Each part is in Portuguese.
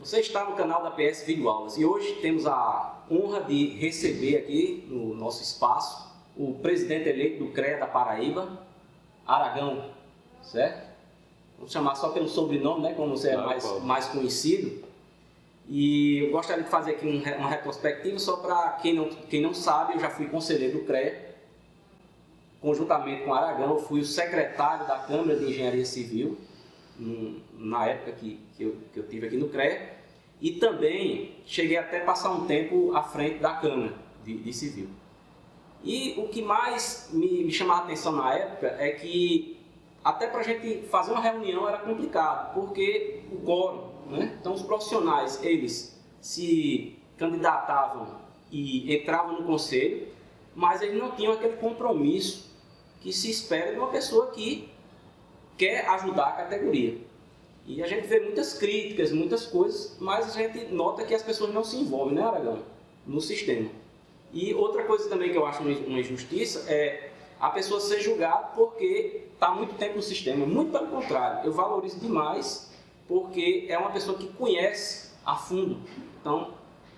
Você está no canal da PS Videoaulas e hoje temos a honra de receber aqui no nosso espaço o presidente eleito do CREA da Paraíba, Aragão, certo? Vamos chamar só pelo sobrenome, né, como você é mais conhecido. E eu gostaria de fazer aqui uma retrospectiva só para quem não sabe, eu já fui conselheiro do CREA. Conjuntamente com o Aragão, eu fui o secretário da Câmara de Engenharia Civil na época que eu tive aqui no CREA, e também cheguei até passar um tempo à frente da Câmara de Civil. E o que mais me chamava a atenção na época é que até para a gente fazer uma reunião era complicado, porque o quórum, né? Então os profissionais, eles se candidatavam e entravam no conselho, mas eles não tinham aquele compromisso que se espera de uma pessoa que quer ajudar a categoria. E a gente vê muitas críticas, muitas coisas, mas a gente nota que as pessoas não se envolvem, né, Aragão, no sistema. E outra coisa também que eu acho uma injustiça é a pessoa ser julgada porque está muito tempo no sistema. Muito pelo contrário, eu valorizo demais porque é uma pessoa que conhece a fundo. Então,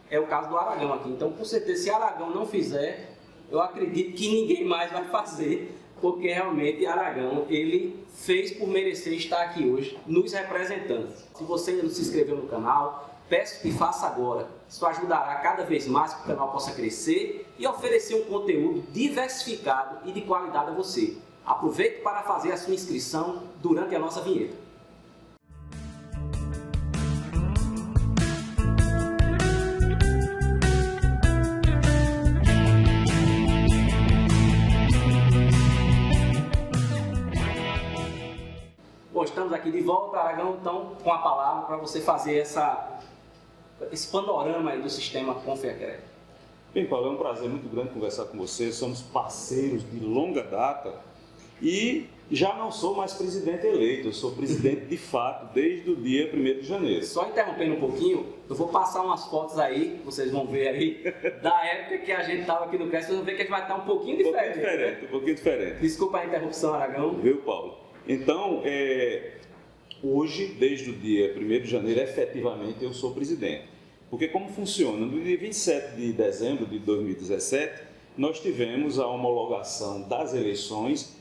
é o caso do Aragão aqui. Então, com certeza, se Aragão não fizer, eu acredito que ninguém mais vai fazer, porque realmente Aragão, ele fez por merecer estar aqui hoje, nos representando. Se você ainda não se inscreveu no canal, peço que faça agora. Isso ajudará cada vez mais para que o canal possa crescer e oferecer um conteúdo diversificado e de qualidade a você. Aproveite para fazer a sua inscrição durante a nossa vinheta. Bom, estamos aqui de volta, Aragão, então, com a palavra para você fazer esse panorama aí do sistema Confiacred. Bem, Paulo, é um prazer muito grande conversar com você. Somos parceiros de longa data e já não sou mais presidente eleito, eu sou presidente de fato desde o dia 1º de janeiro. Só interrompendo um pouquinho, eu vou passar umas fotos aí, vocês vão ver aí, da época que a gente estava aqui no CREA, vocês vão ver que a gente vai estar um pouquinho diferente. Um pouquinho diferente. Desculpa a interrupção, Aragão. Viu, Paulo? Então, hoje, desde o dia 1º de janeiro, efetivamente eu sou presidente. Porque como funciona? No dia 27 de dezembro de 2017, nós tivemos a homologação das eleições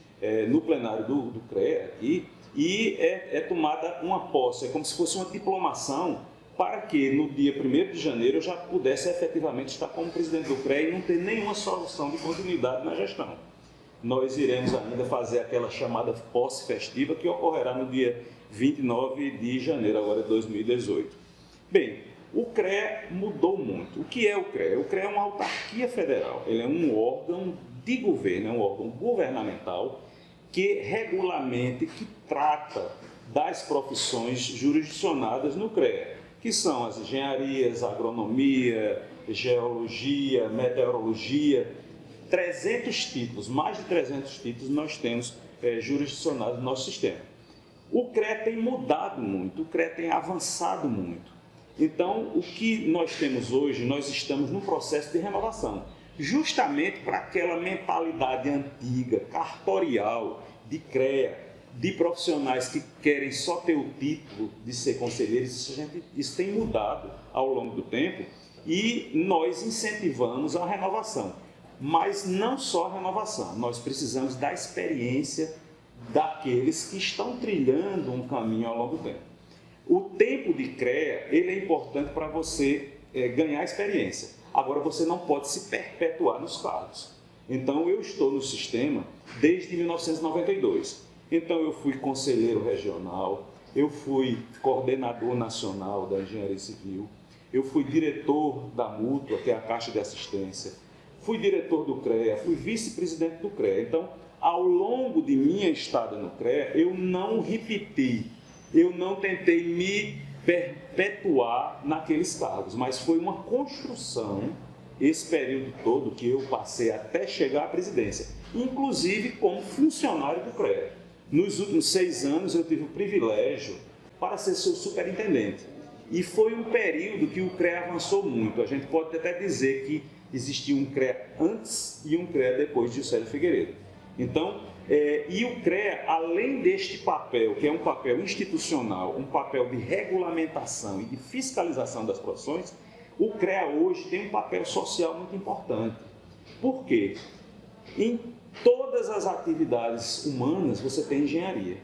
no plenário do CREA aqui, e é tomada uma posse, é como se fosse uma diplomação para que no dia 1º de janeiro eu já pudesse efetivamente estar como presidente do CREA e não ter nenhuma solução de continuidade na gestão. Nós iremos ainda fazer aquela chamada posse festiva que ocorrerá no dia 29 de janeiro agora de 2018. Bem, o CREA mudou muito. O que é o CREA? O CREA é uma autarquia federal, ele é um órgão de governo, é um órgão governamental que regulamente, que trata das profissões jurisdicionadas no CREA, que são as engenharias, agronomia, geologia, meteorologia. 300 títulos, mais de 300 títulos nós temos jurisdicionados no nosso sistema. O CREA tem mudado muito, o CREA tem avançado muito. Então, o que nós temos hoje, nós estamos num processo de renovação, justamente para aquela mentalidade antiga, cartorial, de CREA, de profissionais que querem só ter o título de ser conselheiros. Isso tem mudado ao longo do tempo e nós incentivamos a renovação. Mas não só a renovação, nós precisamos da experiência daqueles que estão trilhando um caminho ao longo do tempo. O tempo de CREA, ele é importante para você ganhar experiência. Agora, você não pode se perpetuar nos cargos. Então, eu estou no sistema desde 1992. Então, eu fui conselheiro regional, eu fui coordenador nacional da Engenharia Civil, eu fui diretor da Mútua, que é a Caixa de Assistência, fui diretor do CREA, fui vice-presidente do CREA. Então, ao longo de minha estada no CREA, eu não repeti, eu não tentei me perpetuar naqueles cargos, mas foi uma construção, esse período todo que eu passei até chegar à presidência, inclusive como funcionário do CREA. Nos últimos 6 anos eu tive o privilégio para ser seu superintendente. E foi um período que o CREA avançou muito. A gente pode até dizer que existia um CREA antes e um CREA depois de Juscelio Figueiredo. Então, e o CREA, além deste papel, que é um papel institucional, um papel de regulamentação e de fiscalização das profissões, o CREA hoje tem um papel social muito importante. Por quê? Em todas as atividades humanas você tem engenharia.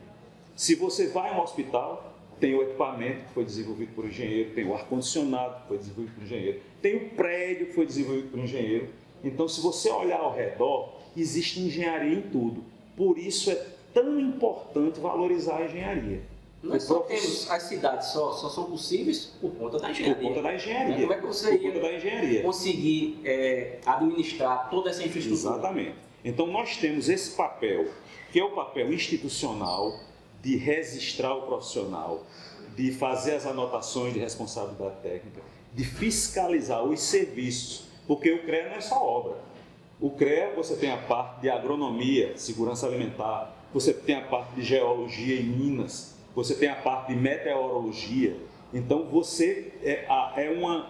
Se você vai a um hospital, tem o equipamento que foi desenvolvido por engenheiro, tem o ar-condicionado que foi desenvolvido por engenheiro, tem o prédio que foi desenvolvido por engenheiro. Então, se você olhar ao redor, existe engenharia em tudo. Por isso é tão importante valorizar a engenharia. Nós só temos as cidades, só são possíveis por conta da engenharia. Por conta da engenharia. Como é que você ia conseguir administrar toda essa infraestrutura? Exatamente. Então nós temos esse papel, que é o papel institucional, de registrar o profissional, de fazer as anotações de responsabilidade técnica, de fiscalizar os serviços, porque o CREA não é só obra. O CREA, você tem a parte de agronomia, segurança alimentar, você tem a parte de geologia em Minas, você tem a parte de meteorologia. Então, você é uma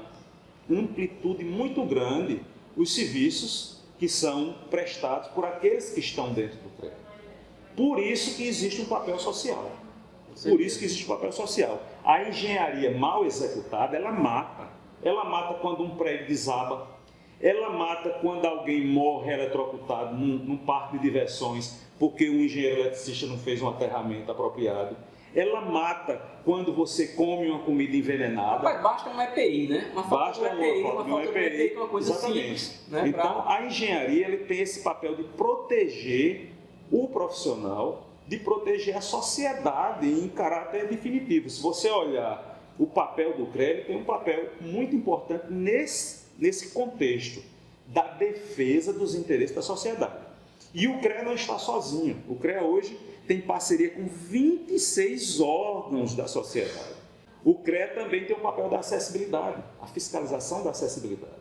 amplitude muito grande os serviços que são prestados por aqueles que estão dentro do CREA. Por isso que existe um papel social. Por isso que existe um papel social. A engenharia mal executada, ela mata. Ela mata quando um prédio desaba. Ela mata quando alguém morre eletrocutado num parque de diversões porque um engenheiro eletricista não fez um aterramento apropriado. Ela mata quando você come uma comida envenenada. Mas basta um EPI, né? Uma falta de um EPI, uma coisa simples. Né? Então, a engenharia ele tem esse papel de proteger o profissional, de proteger a sociedade em caráter definitivo. Se você olhar o papel do CREA, ele tem um papel muito importante nesse contexto da defesa dos interesses da sociedade. E o CREA não está sozinho. O CREA hoje tem parceria com 26 órgãos da sociedade. O CREA também tem o papel da acessibilidade, a fiscalização da acessibilidade,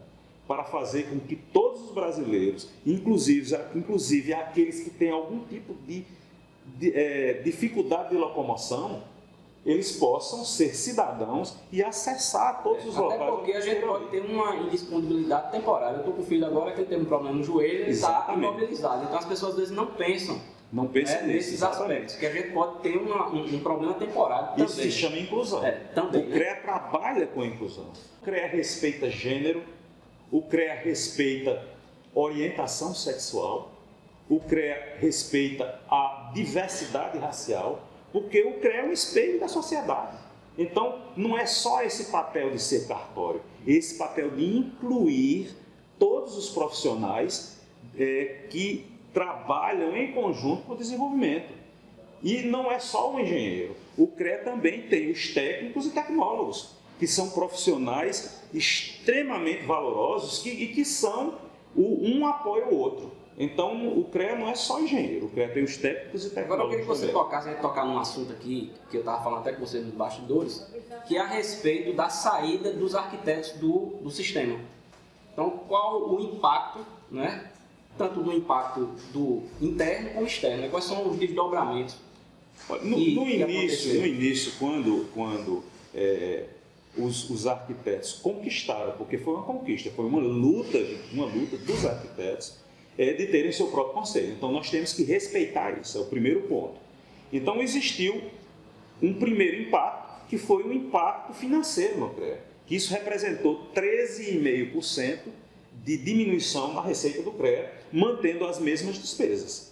para fazer com que todos os brasileiros, inclusive aqueles que têm algum tipo de dificuldade de locomoção, eles possam ser cidadãos e acessar todos os locais. Até porque a gente pode ter uma indisponibilidade temporária. Eu estou com o filho agora que ele tem um problema no joelho e está imobilizado. Então as pessoas às vezes não pensam nesses aspectos, que a gente pode ter um problema temporário também. Isso se chama inclusão. Também, o CREA trabalha com a inclusão. O CREA respeita gênero, o CREA respeita orientação sexual, o CREA respeita a diversidade racial, porque o CREA é um espelho da sociedade. Então, não é só esse papel de ser cartório, esse papel de incluir todos os profissionais que trabalham em conjunto para o desenvolvimento. E não é só o engenheiro. O CREA também tem os técnicos e tecnólogos, que são profissionais extremamente valorosos e que são um apoia o outro. Então, o CREA não é só engenheiro, o CREA tem os técnicos e tecnólogos. Agora, eu queria que você tocasse, a gente tocar num assunto aqui, que eu estava falando até com você nos bastidores, que é a respeito da saída dos arquitetos do sistema. Então, qual o impacto, né, tanto do impacto do interno como externo, né? Quais são os desdobramentos? No início, quando os arquitetos conquistaram, porque foi uma conquista, foi uma luta dos arquitetos, de terem seu próprio conselho. Então, nós temos que respeitar isso, é o primeiro ponto. Então, existiu um primeiro impacto, que foi o impacto financeiro no CREA, que isso representou 13,5% de diminuição na receita do CREA, mantendo as mesmas despesas.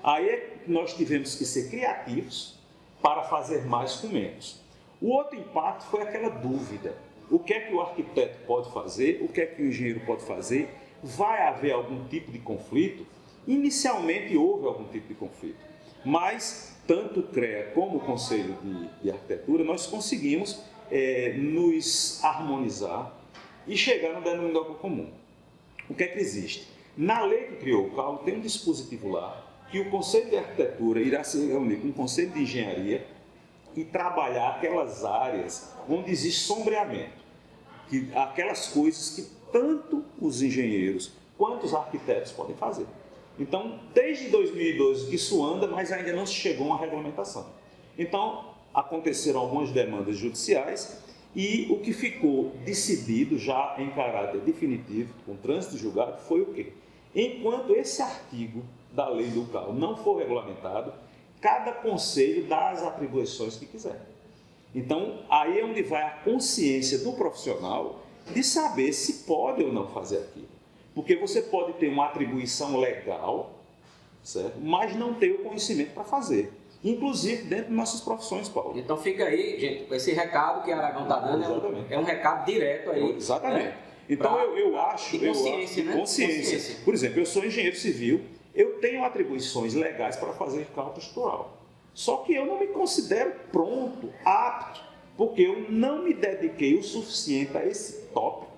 Aí é que nós tivemos que ser criativos para fazer mais com menos. O outro impacto foi aquela dúvida. O que é que o arquiteto pode fazer? O que é que o engenheiro pode fazer? Vai haver algum tipo de conflito? Inicialmente houve algum tipo de conflito, mas tanto o CREA como o Conselho de Arquitetura, nós conseguimos nos harmonizar e chegar no denominador comum. O que é que existe? Na lei que criou o CAL, tem um dispositivo lá que o Conselho de Arquitetura irá se reunir com o Conselho de Engenharia e trabalhar aquelas áreas onde existe sombreamento, aquelas coisas que tanto os engenheiros quanto os arquitetos podem fazer. Então, desde 2012 que isso anda, mas ainda não se chegou a uma regulamentação. Então, aconteceram algumas demandas judiciais e o que ficou decidido já em caráter definitivo, com trânsito julgado, foi o quê? Enquanto esse artigo da lei do CAL não for regulamentado, cada conselho dá as atribuições que quiser. Então, aí é onde vai a consciência do profissional de saber se pode ou não fazer aquilo. Porque você pode ter uma atribuição legal, certo? Mas não ter o conhecimento para fazer. Inclusive dentro de nossas profissões, Paulo. Então fica aí, gente, esse recado que a Aragão está dando é um recado direto aí. Exatamente. Né? Então eu acho... De consciência, né? Consciência. Por exemplo, eu sou engenheiro civil, eu tenho atribuições legais para fazer cálculo estrutural. Só que eu não me considero pronto, apto, porque eu não me dediquei o suficiente a esse tópico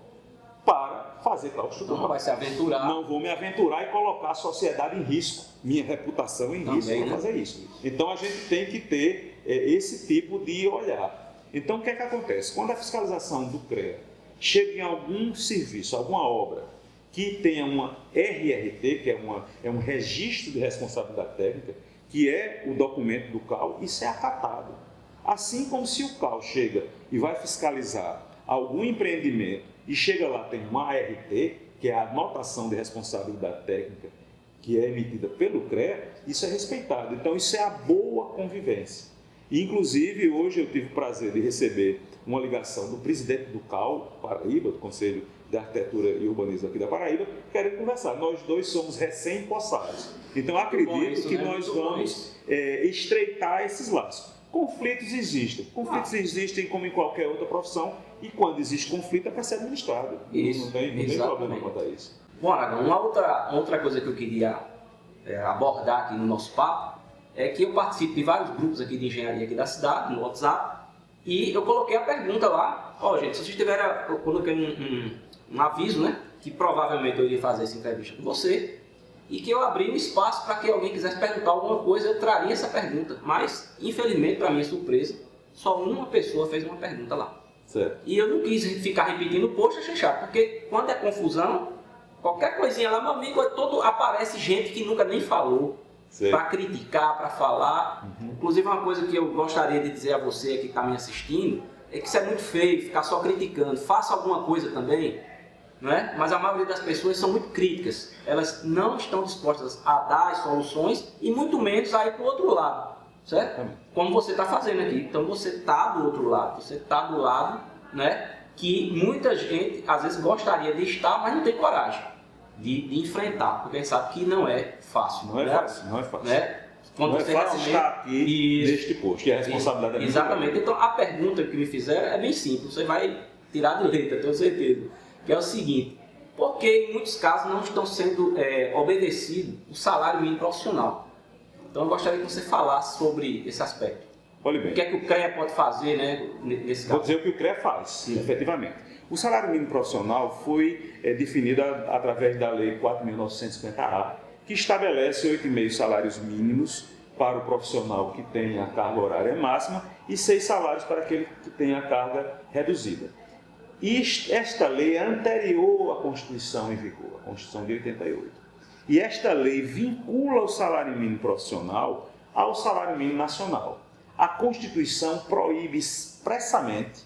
para fazer cálculo estrutural. Não vai se aventurar. Não vou me aventurar e colocar a sociedade em risco, minha reputação em risco para fazer isso. Então a gente tem que ter esse tipo de olhar. Então o que é que acontece? Quando a fiscalização do CREA chega em algum serviço, alguma obra, que tenha uma RRT, que é um registro de responsabilidade técnica, que é o documento do CAL, isso é acatado. Assim como se o CAL chega e vai fiscalizar algum empreendimento e chega lá, tem uma ART, que é a anotação de responsabilidade técnica, que é emitida pelo CREA, isso é respeitado. Então, isso é a boa convivência. Inclusive, hoje eu tive o prazer de receber uma ligação do presidente do CAL, Paraíba, do Conselho de Arquitetura e Urbanismo aqui da Paraíba, querendo conversar. Nós dois somos recém-possados. Então, acredito que nós vamos estreitar esses laços. Conflitos existem. Conflitos existem como em qualquer outra profissão, e quando existe conflito é para ser administrado. Isso, não tem problema quanto a isso. Bom, Aragão, uma outra coisa que eu queria abordar aqui no nosso papo é que eu participo de vários grupos aqui de engenharia aqui da cidade, no WhatsApp, e eu coloquei a pergunta lá, gente, se vocês tiverem, eu coloquei um aviso, né, que provavelmente eu iria fazer essa entrevista com você, e que eu abri um espaço para que alguém quisesse perguntar alguma coisa, eu traria essa pergunta. Mas, infelizmente, para minha surpresa, só uma pessoa fez uma pergunta lá. Certo. E eu não quis ficar repetindo, poxa, achei chato, porque quando é confusão, qualquer coisinha lá, meu amigo, aparece gente que nunca nem falou, para criticar, para falar. Inclusive, uma coisa que eu gostaria de dizer a você que está me assistindo, é que isso é muito feio, ficar só criticando. Faça alguma coisa também. Não é? Mas a maioria das pessoas são muito críticas, elas não estão dispostas a dar as soluções e muito menos a ir para o outro lado, certo? Como você está fazendo aqui, então você está do outro lado, você está do lado, né, que muita gente às vezes gostaria de estar, mas não tem coragem de enfrentar, porque a gente sabe que não é fácil. Não é fácil, não é fácil. Né? Quando não você é fácil estar aqui neste posto, que é a responsabilidade da Exatamente, então a pergunta que me fizeram é bem simples, você vai tirar de letra, tenho certeza. Que é o seguinte, porque em muitos casos não estão sendo obedecido o salário mínimo profissional. Então eu gostaria que você falasse sobre esse aspecto. Olha bem. O que é que o CREA pode fazer, né, nesse caso? Vou dizer o que o CREA faz, efetivamente. O salário mínimo profissional foi definido através da Lei 4.950-A, que estabelece 8,5 salários mínimos para o profissional que tem a carga horária máxima e 6 salários para aquele que tem a carga reduzida. E esta lei é anterior à Constituição em vigor, a Constituição de 88. E esta lei vincula o salário mínimo profissional ao salário mínimo nacional. A Constituição proíbe expressamente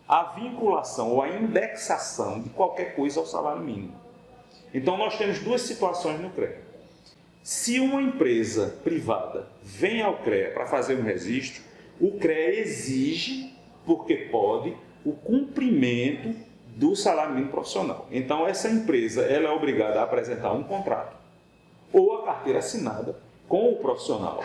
a vinculação ou a indexação de qualquer coisa ao salário mínimo. Então nós temos duas situações no CREA. Se uma empresa privada vem ao CREA para fazer um registro, o CREA exige, porque pode, o cumprimento do salário mínimo profissional. Então, essa empresa ela é obrigada a apresentar um contrato ou a carteira assinada com o profissional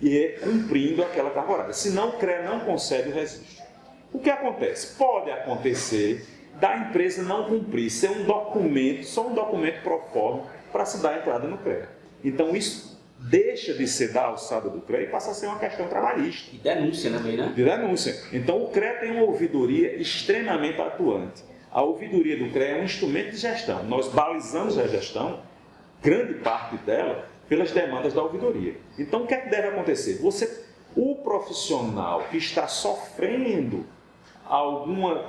e cumprindo aquela carga horária. Senão, o CREA não concede o registro. O que acontece? Pode acontecer da empresa não cumprir, ser um documento, só um documento pro forma para se dar entrada no CREA. Então, isso deixa de ser da alçada do CREA e passa a ser uma questão trabalhista. E denúncia também, né? De denúncia. Então, o CREA tem uma ouvidoria extremamente atuante. A ouvidoria do CREA é um instrumento de gestão. Nós balizamos a gestão, grande parte dela, pelas demandas da ouvidoria. Então, o que é que deve acontecer? O profissional que está sofrendo alguma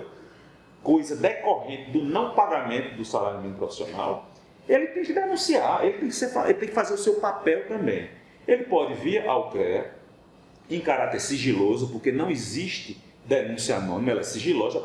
coisa decorrente do não pagamento do salário mínimo profissional, ele tem que denunciar, ele tem que fazer o seu papel também. Ele pode vir ao CREA em caráter sigiloso, porque não existe denúncia anônima, ela é sigilosa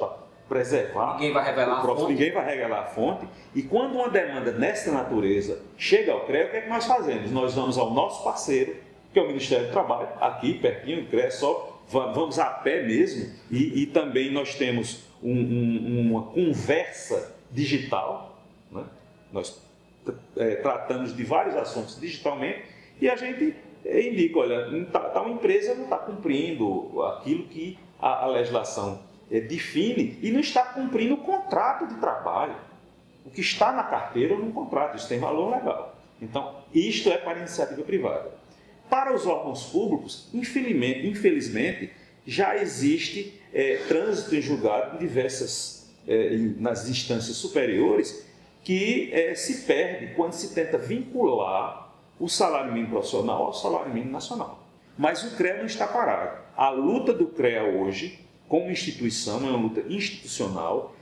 preservar. Ninguém vai revelar a fonte. Ninguém vai revelar a fonte. E quando uma demanda dessa natureza chega ao CREA, o que é que nós fazemos? Nós vamos ao nosso parceiro, que é o Ministério do Trabalho, aqui pertinho do CREA, só vamos a pé mesmo. E também nós temos uma conversa digital, né? Nós tratamos de vários assuntos digitalmente e a gente indica, olha, tal empresa não está cumprindo aquilo que a legislação define e não está cumprindo o contrato de trabalho. O que está na carteira ou no contrato, isso tem valor legal. Então, isto é para a iniciativa privada. Para os órgãos públicos, infelizmente já existe trânsito em julgado em diversas, nas instâncias superiores, que se perde quando se tenta vincular o salário mínimo profissional ao salário mínimo nacional. Mas o CREA não está parado. A luta do CREA hoje, como instituição, é uma luta institucional,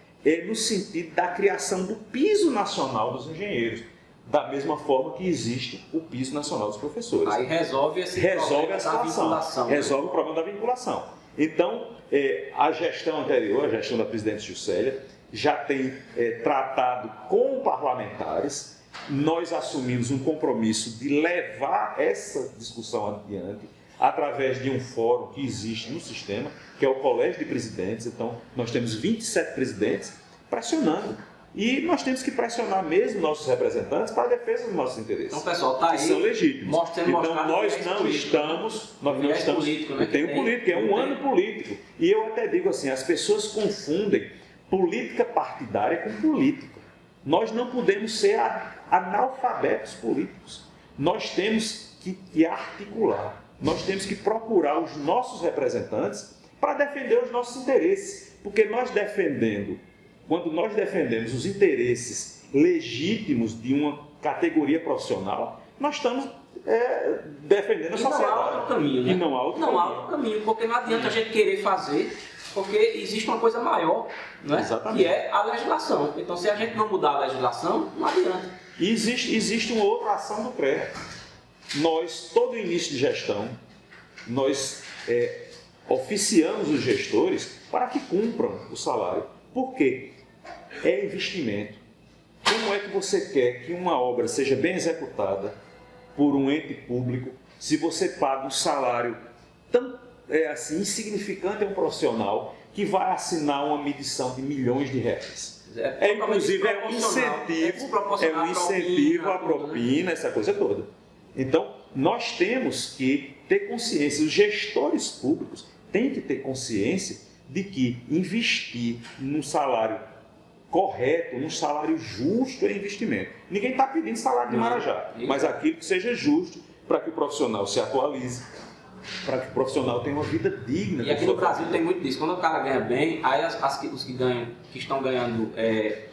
no sentido da criação do piso nacional dos engenheiros, da mesma forma que existe o piso nacional dos professores. Aí resolve a situação, resolve o problema da vinculação. Então, a gestão anterior, a gestão da presidente Juscelia, já tem tratado com parlamentares. Nós assumimos um compromisso de levar essa discussão adiante através de um fórum que existe no sistema, que é o Colégio de Presidentes. Então, nós temos 27 presidentes pressionando. E nós temos que pressionar mesmo nossos representantes para a defesa dos nossos interesses. Então, pessoal, está aí. Que são legítimos. Então, nós não estamos. Político, né? Tem um político, é um ano político. E eu até digo assim: as pessoas confundem política partidária com política. Nós não podemos ser analfabetos políticos. Nós temos que articular. Nós temos que procurar os nossos representantes para defender os nossos interesses. Porque quando nós defendemos os interesses legítimos de uma categoria profissional, nós estamos defendendo a sociedade. Não há outro caminho, né? E não há outro caminho. Porque não adianta a gente querer fazer, porque existe uma coisa maior, né? Que é a legislação. Então, se a gente não mudar a legislação, não adianta. E existe uma outra ação do CREA. Nós, todo início de gestão, nós oficiamos os gestores para que cumpram o salário. Por quê? É investimento. Como é que você quer que uma obra seja bem executada por um ente público se você paga um salário tão insignificante a um profissional que vai assinar uma medição de milhões de reais? Inclusive, é um incentivo à propina, essa coisa toda. Então, nós temos que ter consciência, os gestores públicos têm que ter consciência de que investir num salário correto, num salário justo é investimento. Ninguém está pedindo salário de marajá, mas aquilo que seja justo para que o profissional se atualize, para que o profissional tenha uma vida digna. E aqui no Brasil tem muito disso. Quando o cara ganha bem, aí os que estão ganhando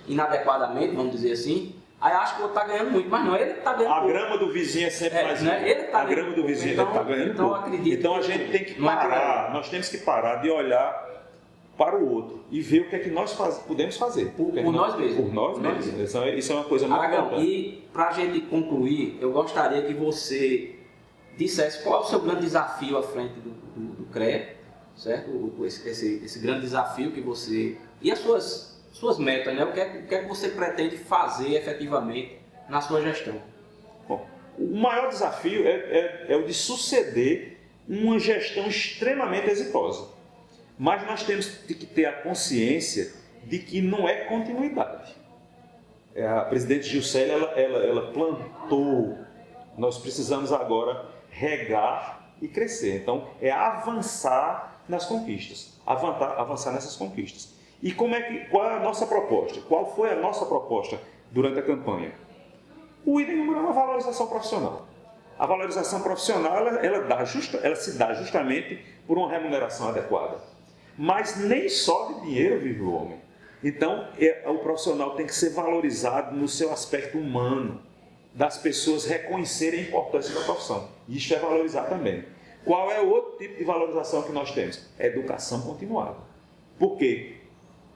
inadequadamente, vamos dizer assim, aí acho que o outro está ganhando muito, mas não, ele está ganhando pouco. A grama do vizinho é sempre mais né? Ele tá a grama do vizinho está ganhando pouco. Então a gente tem que parar, nós temos que parar de olhar para o outro e ver o que é que nós podemos fazer. Por nós mesmos. Por nós mesmos. Isso é uma coisa muito Aragão, importante. e para a gente concluir, eu gostaria que você dissesse qual é o seu grande desafio à frente do CREA, certo? Esse grande desafio que você... E as suas metas, né? O que é que você pretende fazer efetivamente na sua gestão? Bom, o maior desafio é o de suceder uma gestão extremamente exitosa. Mas nós temos que ter a consciência de que não é continuidade. A presidente Juscelia, ela plantou. Nós precisamos agora regar e crescer. Então, é avançar nas conquistas. Avançar nessas conquistas. E qual é a nossa proposta? Qual foi a nossa proposta durante a campanha? O item número é uma valorização profissional. A valorização profissional ela se dá justamente por uma remuneração adequada. Mas nem só de dinheiro vive o homem. Então, o profissional tem que ser valorizado no seu aspecto humano, das pessoas reconhecerem a importância da profissão. Isso é valorizar também. Qual é o outro tipo de valorização que nós temos? Educação continuada. Por quê?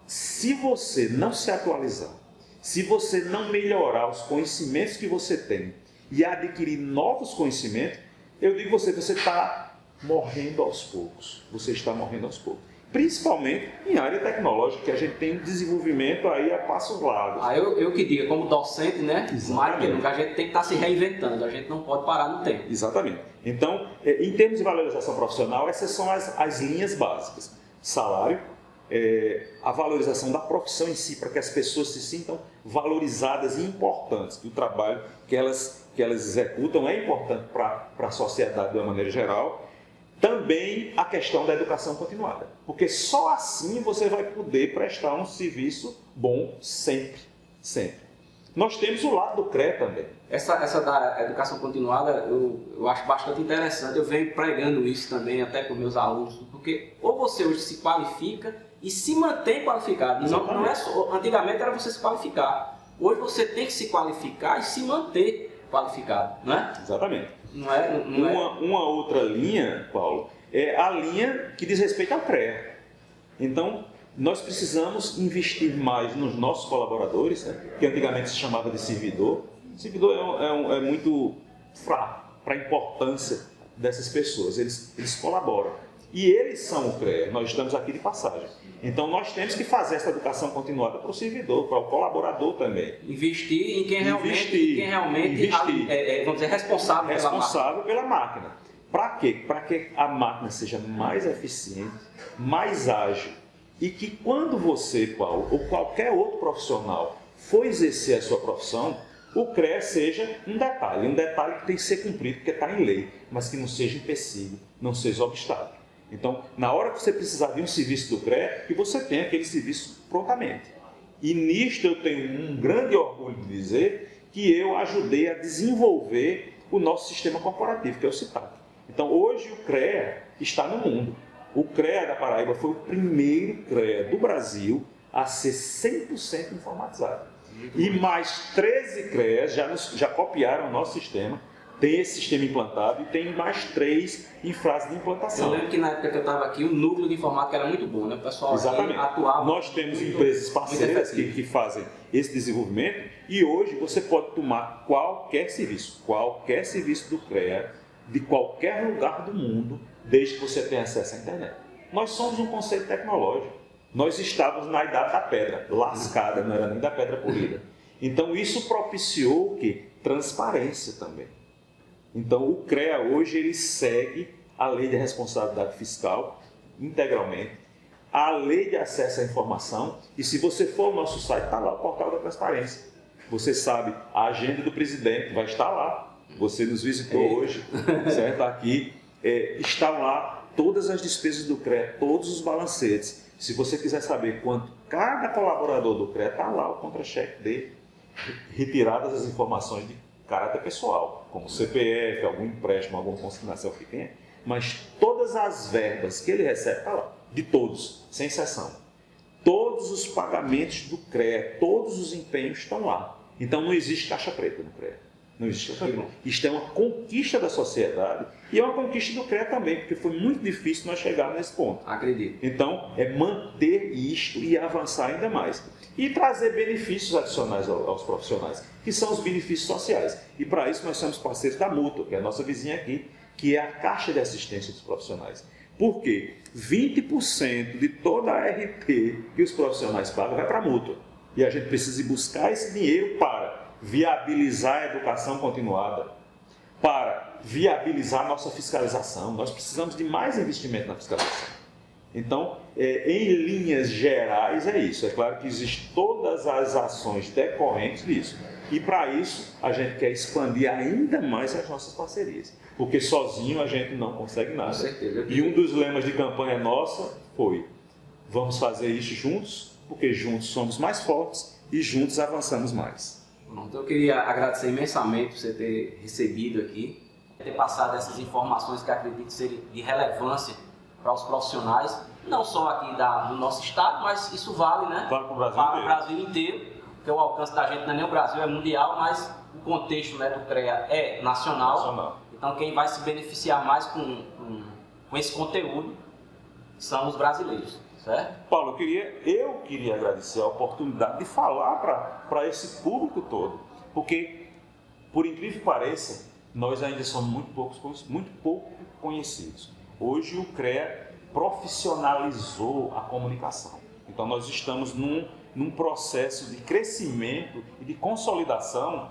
Se você não se atualizar, se você não melhorar os conhecimentos que você tem e adquirir novos conhecimentos, eu digo você está morrendo aos poucos. Você está morrendo aos poucos. principalmente em área tecnológica, que a gente tem um desenvolvimento aí a passos largos. Eu que digo, como docente, né? Mais que nunca, a gente tem que estar se reinventando, a gente não pode parar no tempo. Exatamente. Então, em termos de valorização profissional, essas são as linhas básicas. Salário, a valorização da profissão em si, para que as pessoas se sintam valorizadas e importantes, que o trabalho que elas executam é importante para a sociedade de uma maneira geral. Também a questão da educação continuada, porque só assim você vai poder prestar um serviço bom sempre, sempre. Nós temos o lado do CREA também. Essa da educação continuada eu acho bastante interessante, eu venho pregando isso também até com meus alunos, porque ou você hoje se qualifica e se mantém qualificado, não é só, antigamente era você se qualificar, hoje você tem que se qualificar e se manter qualificado, não é? Exatamente. Uma outra linha, Paulo, é a linha que diz respeito ao CREA. Então, nós precisamos investir mais nos nossos colaboradores, né, que antigamente se chamava de servidor. Servidor é muito fraco para a importância dessas pessoas, eles colaboram. E eles são o CREA, nós estamos aqui de passagem. Então, nós temos que fazer essa educação continuada para o servidor, para o colaborador também. Investir em quem realmente vamos dizer, responsável pela máquina. Para quê? Para que a máquina seja mais eficiente, mais ágil. E que quando você, Paulo, ou qualquer outro profissional for exercer a sua profissão, o CREA seja um detalhe que tem que ser cumprido, porque está em lei, mas que não seja empecilho, não seja obstáculo. Então, na hora que você precisar de um serviço do CREA, que você tenha aquele serviço prontamente. E nisto eu tenho um grande orgulho de dizer que eu ajudei a desenvolver o nosso sistema corporativo, que é o CITAC. Então, hoje o CREA está no mundo. O CREA da Paraíba foi o primeiro CREA do Brasil a ser 100% informatizado. E mais 13 CREAs já copiaram o nosso sistema, tem esse sistema implantado e tem mais 3 em fase de implantação. Eu lembro que na época que eu estava aqui, o núcleo de informática era muito bom, né? O pessoal atuava. Nós temos empresas parceiras que fazem esse desenvolvimento e hoje você pode tomar qualquer serviço do CREA, de qualquer lugar do mundo, desde que você tenha acesso à internet. Nós somos um conceito tecnológico. Nós estávamos na idade da pedra, lascada, não era nem da pedra polida. Então isso propiciou o quê? Transparência também. Então o CREA hoje ele segue a lei de responsabilidade fiscal integralmente, a lei de acesso à informação, e se você for ao nosso site, está lá o portal da transparência. Você sabe, a agenda do presidente vai estar lá. Você nos visitou hoje, certo? Aqui estão lá todas as despesas do CREA, todos os balancetes. Se você quiser saber quanto cada colaborador do CREA, está lá o contra-cheque dele, retiradas as informações de caráter pessoal, como CPF, algum empréstimo, alguma consignação que tenha, mas todas as verbas que ele recebe está lá, de todos, sem exceção. Todos os pagamentos do CREA, todos os empenhos estão lá. Então não existe caixa preta no CREA. Não existe caixa preta. Isto é uma conquista da sociedade e é uma conquista do CREA também, porque foi muito difícil nós chegarmos nesse ponto. Acredito. Então, é manter isto e avançar ainda mais. E trazer benefícios adicionais aos profissionais, que são os benefícios sociais. E para isso nós somos parceiros da Mútua, que é a nossa vizinha aqui, que é a Caixa de Assistência dos Profissionais. Por quê? 20% de toda a RT que os profissionais pagam vai para a Mútua. E a gente precisa ir buscar esse dinheiro para viabilizar a educação continuada, para viabilizar a nossa fiscalização. Nós precisamos de mais investimento na fiscalização. Então, em linhas gerais é isso. É claro que existem todas as ações decorrentes disso. E para isso, a gente quer expandir ainda mais as nossas parcerias. Porque sozinho a gente não consegue nada. Com certeza. E um dos lemas de campanha nossa foi: vamos fazer isso juntos, porque juntos somos mais fortes e juntos avançamos mais. Então eu queria agradecer imensamente por você ter recebido aqui, ter passado essas informações que acredito serem de relevância para os profissionais, não só aqui do nosso estado, mas isso vale, né? Vale para o Brasil inteiro, porque o alcance da gente não é nem o Brasil, é mundial, mas o contexto, né, do CREA é nacional. Então quem vai se beneficiar mais com esse conteúdo são os brasileiros, certo? Paulo, eu queria agradecer a oportunidade de falar para esse público todo, porque, por incrível que pareça, nós ainda somos muito pouco conhecidos. Hoje o CREA profissionalizou a comunicação. Então nós estamos num processo de crescimento e de consolidação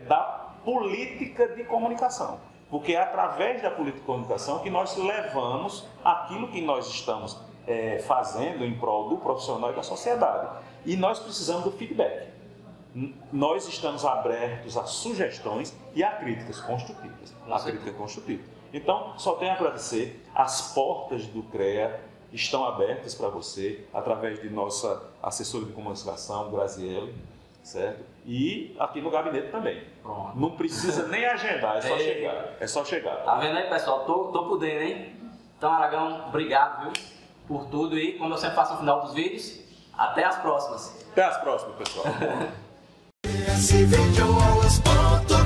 da política de comunicação. Porque é através da política de comunicação que nós levamos aquilo que nós estamos fazendo em prol do profissional e da sociedade. E nós precisamos do feedback. Nós estamos abertos a sugestões e a críticas construtivas. Então, só tenho a agradecer. As portas do CREA estão abertas para você, através de nossa assessora de comunicação, Graziele, certo? E aqui no gabinete também. Pronto. Não precisa nem agendar, é só chegar. É só chegar. Tá vendo aí, pessoal? Tô por dentro, hein? Então, Aragão, obrigado, viu, por tudo. E como eu sempre faço no final dos vídeos, até as próximas. Até as próximas, pessoal. Esse vídeo é o